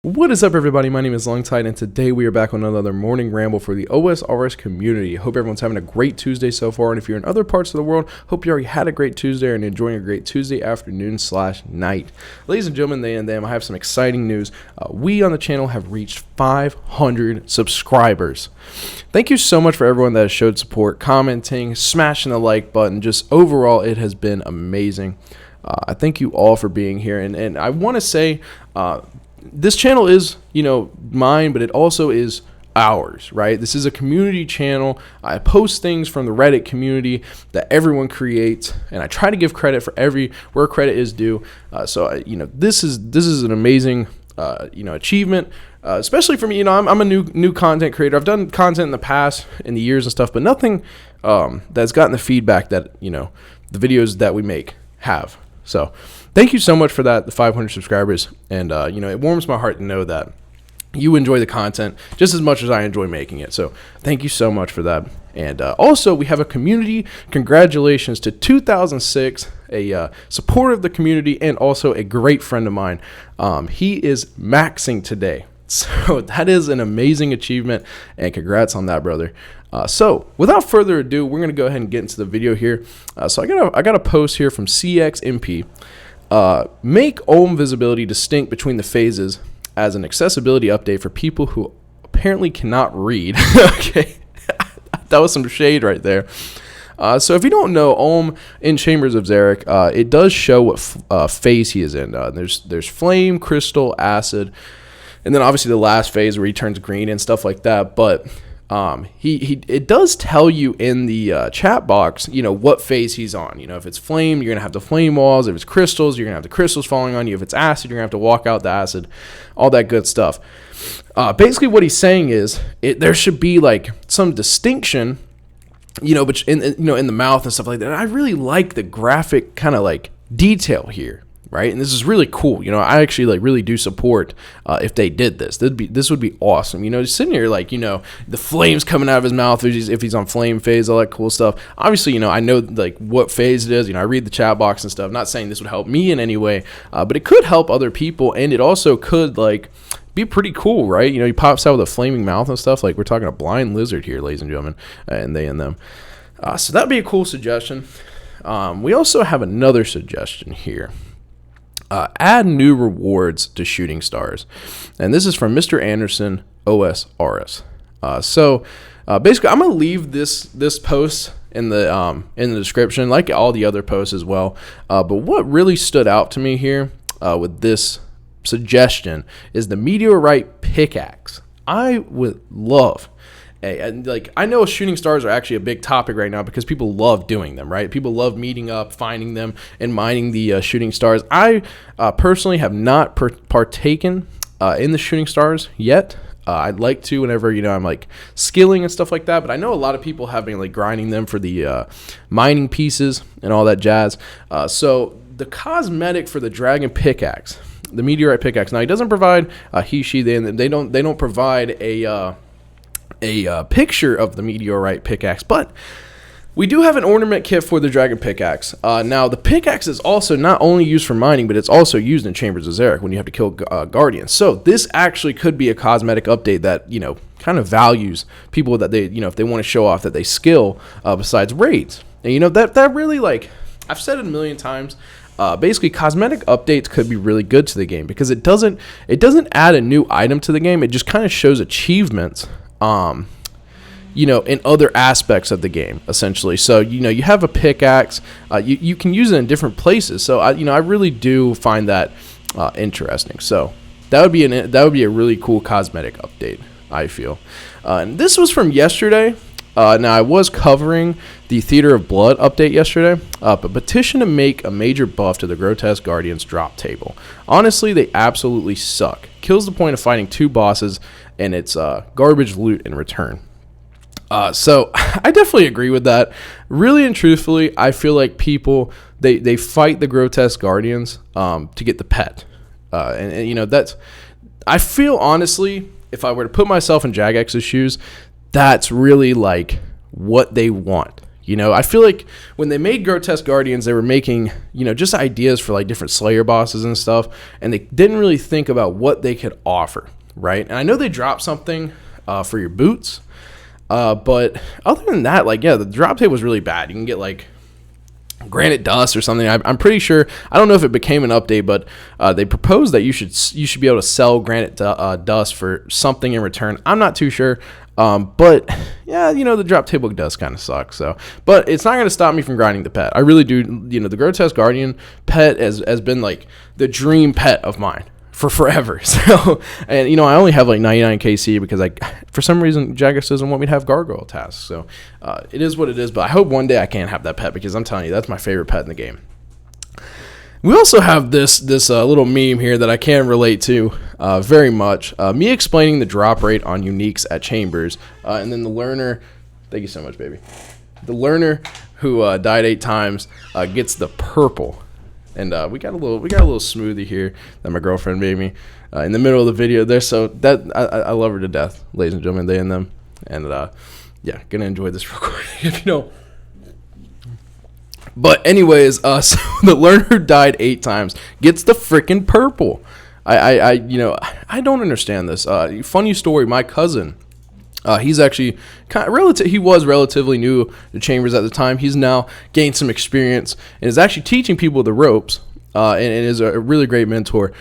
What is up, everybody? My name is Longtide, and today we are back on another morning ramble for the OSRS community. Hope everyone's having a great Tuesday so far, and if you're in other parts of the world, hope you already had a great Tuesday and enjoying a great Tuesday afternoon/night. Ladies and gentlemen, they and them, I have some exciting news. We on the channel have reached 500 subscribers. Thank you so much for everyone that has showed support, commenting, smashing the like button. Just overall, it has been amazing. I thank you all for being here, and I want to say, this channel is, mine, but it also is ours, right? This is a community channel. I post things from the Reddit community that everyone creates, and I try to give credit for where credit is due. This is an amazing, achievement, especially for me. I'm a new content creator. I've done content in the past, in the years and stuff, but nothing that's gotten the feedback that the videos that we make have. So thank you so much for that, the 500 subscribers. And, it warms my heart to know that you enjoy the content just as much as I enjoy making it. So thank you so much for that. And also, we have a community. Congratulations to 2006, a supporter of the community and also a great friend of mine. He is maxing today. So that is an amazing achievement, and congrats on that, brother. So without further ado, we're going to go ahead and get into the video here. So I got a post here from CXMP. Make Olm visibility distinct between the phases as an accessibility update for people who apparently cannot read. Okay, that was some shade right there. So if you don't know, Olm in Chambers of Xeric, it does show what phase he is in. There's flame, crystal, acid, and then obviously the last phase where he turns green and stuff like that. But it does tell you in the chat box, what phase he's on. If it's flame, you're gonna have the flame walls. If it's crystals, you're gonna have the crystals falling on you. If it's acid, you're gonna have to walk out the acid, all that good stuff. Basically what he's saying is there should be like some distinction, but in the mouth and stuff like that. And I really like the graphic kind of like detail here. Right, and this is really cool. I actually really do support if they did this. This would be awesome. Just sitting here the flames coming out of his mouth if he's on flame phase, all that cool stuff. Obviously, I know what phase it is. I read the chat box and stuff. I'm not saying this would help me in any way, but it could help other people, and it also could be pretty cool, right? He pops out with a flaming mouth and stuff. We're talking a blind lizard here, ladies and gentlemen, and they and them. So that'd be a cool suggestion. We also have another suggestion here. Add new rewards to shooting stars, and this is from Mr. Anderson OSRS. Basically, I'm gonna leave this post in the description, like all the other posts as well. But what really stood out to me here with this suggestion is the meteorite pickaxe. I would love. I know shooting stars are actually a big topic right now because people love doing them, right? People love meeting up, finding them, and mining the shooting stars. I personally have not partaken in the shooting stars yet. I'd like to whenever, I'm skilling and stuff like that. But I know a lot of people have been grinding them for the mining pieces and all that jazz. So the cosmetic for the dragon pickaxe, the meteorite pickaxe. Now, he doesn't provide they don't provide a picture of the meteorite pickaxe, but we do have an ornament kit for the dragon pickaxe. Now, the pickaxe is also not only used for mining, but it's also used in Chambers of Xeric when you have to kill guardians. So this actually could be a cosmetic update that kind of values people that they if they want to show off that they skill besides raids. And that really I've said it a million times. Basically, cosmetic updates could be really good to the game because it doesn't add a new item to the game. It just kind of shows achievements. In other aspects of the game, essentially. So, you have a pickaxe, you can use it in different places. So, I really do find that interesting. So, that would be a really cool cosmetic update, I feel. And this was from yesterday. Now, I was covering the Theater of Blood update yesterday, but petition to make a major buff to the Grotesque Guardians drop table. Honestly, they absolutely suck. Kills the point of fighting two bosses, and it's garbage loot in return. So I definitely agree with that. Really and truthfully, I feel like people, they fight the Grotesque Guardians to get the pet. That's, I feel honestly, if I were to put myself in Jagex's shoes, that's really what they want. I feel like when they made Grotesque Guardians, they were making, just ideas for like different Slayer bosses and stuff, and they didn't really think about what they could offer, right? And I know they dropped something for your boots, but other than that, like, yeah, the drop tape was really bad. You can get like Granite Dust or something. I'm pretty sure, I don't know if it became an update, but they proposed that you should be able to sell Granite Dust for something in return. I'm not too sure. But yeah, the drop table does kind of suck. So, but it's not going to stop me from grinding the pet. I really do. The Grotesque Guardian pet has been like the dream pet of mine for forever. So, and I only have like 99 KC because for some reason Jagex doesn't want me to have gargoyle tasks. So, it is what it is. But I hope one day I can have that pet because I'm telling you, that's my favorite pet in the game. We also have this little meme here that I can relate to very much. Me explaining the drop rate on uniques at Chambers, and then the learner. Thank you so much, baby. The learner who died 8 times gets the purple, and we got a little smoothie here that my girlfriend made me in the middle of the video there. So that I love her to death, ladies and gentlemen. They and them, and yeah, gonna enjoy this real quick if you know. But anyways, so the learner who died 8 times gets the freaking purple. I don't understand this. Funny story, my cousin, he's actually he was relatively new to Chambers at the time. He's now gained some experience and is actually teaching people the ropes, and is a really great mentor.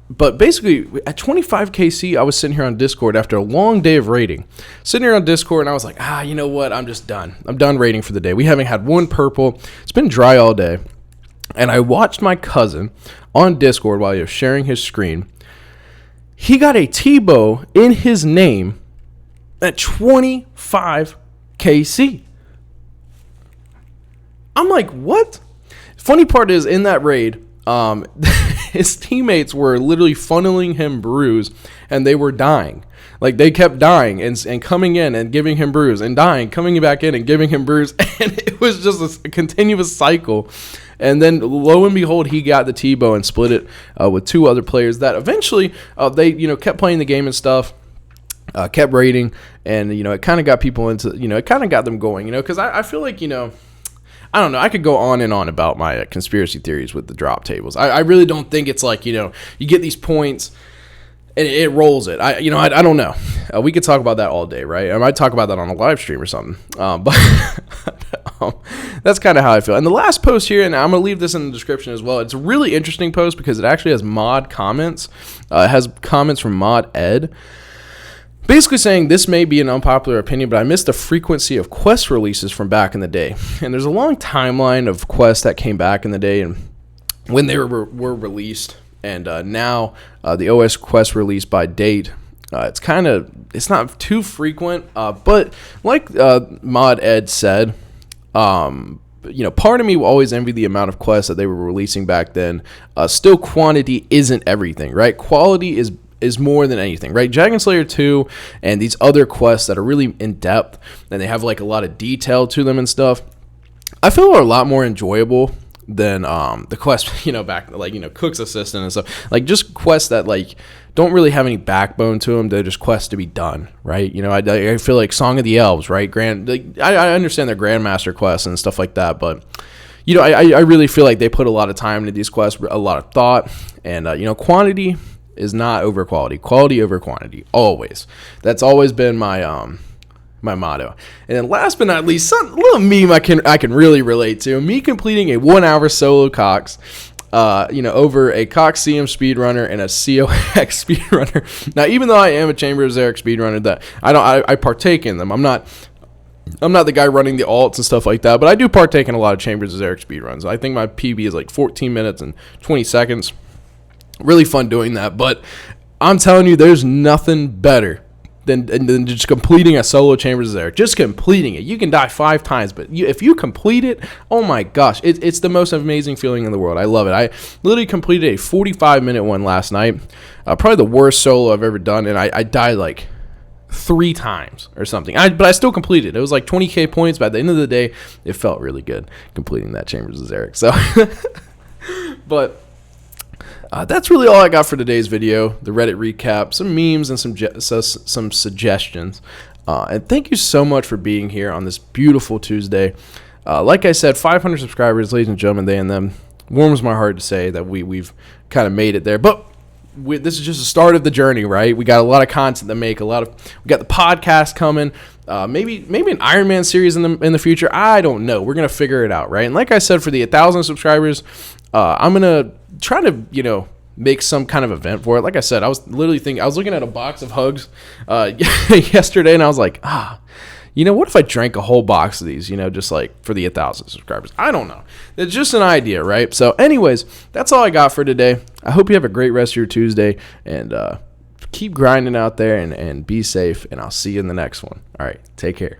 But basically, at 25 KC, I was sitting here on Discord after a long day of raiding. Sitting here on Discord, and I was like, you know what? I'm just done. I'm done raiding for the day. We haven't had one purple. It's been dry all day. And I watched my cousin on Discord while he was sharing his screen. He got a T-bow in his name at 25 KC. I'm like, what? Funny part is, in that raid, his teammates were literally funneling him brews, and they were dying. Like, they kept dying and coming in and giving him brews and dying, coming back in and giving him brews, and it was just a continuous cycle. And then, lo and behold, he got the T-bow and split it with 2 other players that eventually they kept playing the game and stuff. Kept raiding, and it kind of got people into it kind of got them going, because I feel like I don't know. I could go on and on about my conspiracy theories with the drop tables. I really don't think it's like, you get these points and it rolls it. I don't know. We could talk about that all day, right? I might talk about that on a live stream or something. But that's kind of how I feel. And the last post here, and I'm going to leave this in the description as well. It's a really interesting post because it actually has mod comments. It has comments from Mod Ed. Basically saying this may be an unpopular opinion, but I miss the frequency of quest releases from back in the day. And there's a long timeline of quests that came back in the day and when they were released. And now the OS quest release by date, it's not too frequent. But like Mod Ed said, part of me will always envy the amount of quests that they were releasing back then. Still, quantity isn't everything, right? Quality is more than anything, right? Dragon Slayer 2 and these other quests that are really in depth and they have like a lot of detail to them and stuff, I feel are a lot more enjoyable than the quests, back like, Cook's Assistant and stuff. Like just quests that like don't really have any backbone to them. They're just quests to be done, right? I feel like Song of the Elves, right? I understand their Grandmaster quests and stuff like that, but I really feel like they put a lot of time into these quests, a lot of thought, and quantity is not over quality. Quality over quantity, always. That's always been my my motto. And then last but not least, some little meme I can really relate to. Me completing a 1-hour solo Cox, over a Cox CM speedrunner and a COX speedrunner. Now, even though I am a Chamber of Xeric speedrunner, that I partake in them. I'm not the guy running the alts and stuff like that, but I do partake in a lot of Chambers of Xeric speedruns. I think my PB is like 14 minutes and 20 seconds. Really fun doing that, but I'm telling you, there's nothing better than just completing a solo Chambers there. Just completing it. You can die 5 times, but if you complete it, oh my gosh, it's the most amazing feeling in the world. I love it. I literally completed a 45-minute one last night. Probably the worst solo I've ever done, and I died like 3 times or something. But I still completed. It was like 20k points, but at the end of the day, it felt really good completing that Chambers of Xeric. So, but That's really all I got for today's video. The Reddit recap, some memes, and some suggestions. And thank you so much for being here on this beautiful Tuesday. Like I said, 500 subscribers, ladies and gentlemen, they and them. Warms my heart to say that we've kind of made it there. But this is just the start of the journey, right? We got a lot of content to make. We got the podcast coming. Maybe an Iron Man series in the future. I don't know. We're gonna figure it out, right? And like I said, for the 1,000 subscribers, I'm gonna try to make some kind of event for it. Like I said, I was literally I was looking at a box of hugs yesterday, and I was like, what if I drank a whole box of these, just like for the 1,000 subscribers? I don't know. It's just an idea, right? So anyways, that's all I got for today. I hope you have a great rest of your Tuesday, and keep grinding out there and be safe, and I'll see you in the next one. All right, take care.